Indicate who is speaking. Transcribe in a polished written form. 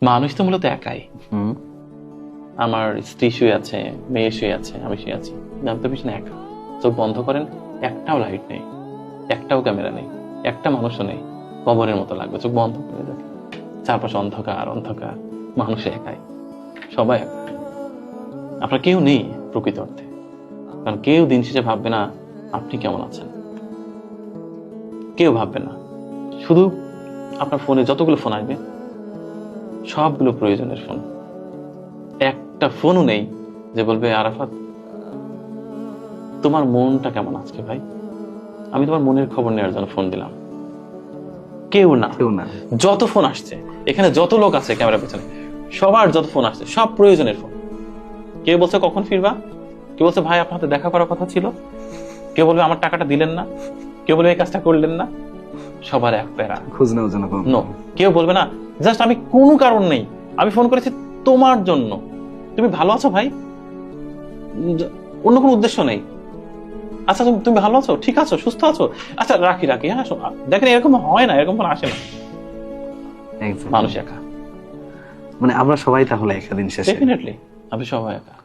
Speaker 1: মানুষ তো মূলত একাই। আমার স্ত্রী শুয়ে আছে, মেয়ে শুয়ে আছে, আমি শুয়ে আছি, আমি তো পিছনে একা। চোখ বন্ধ করেন, একটাও লাইট নেই, একটাও ক্যামেরা নেই, একটা মানুষও নেই, কবরের মতো লাগবে। চোখ বন্ধ করে দেখে চারপাশে অন্ধকার অন্ধকার, মানুষ একাই, সবাই একা। আপনার কেউ নেই প্রকৃত অর্থে, কারণ কেউ দিন শেষে ভাববে না আপনি কেমন আছেন, কেউ ভাববে না। শুধু আপনার ফোনে যতগুলো ফোন আসবে সবগুলো প্রয়োজনের ফোন, একটা ফোনও নেই যে বলবে আরাফাত তোমার মনটা কেমন আজকে ভাই, আমি তোমার মনের খবর নেওয়ার জন্য ফোন দিলাম। কেউ না,
Speaker 2: কেউ না।
Speaker 1: যত ফোন আসছে এখানে, যত লোক আছে ক্যামেরার পেছনে, সবার যত ফোন আসছে সব প্রয়োজনের ফোন। কেউ বলছে কখন ফিরবা, কেউ বলছে ভাই আপনার হাতে দেখা করার কথা ছিল, কেউ বলবে আমার টাকাটা দিলেন না, কেউ বলবে এই কাজটা করলেন না। সবার এক প্যারা,
Speaker 2: খোঁজ নেওয়ার জন্য
Speaker 1: নো। কেউ বলবে না জাস্ট আমি কোনো কারণ নেই আমি ফোন করেছি তোমার জন্য, তুমি ভালো আছো ভাই, অন্য কোনো উদ্দেশ্য নেই। আচ্ছা তুমি ভালো আছো, ঠিক আছো, সুস্থ আছো, আচ্ছা রাখি রাখি, হ্যাঁ। দেখেন এরকম হয় না, এরকম ফোন আসে না। মানুষ একা,
Speaker 2: মানে আমরা সবাই তাহলে একা দিন শেষে।
Speaker 1: ডেফিনেটলি আমি সবাই একা।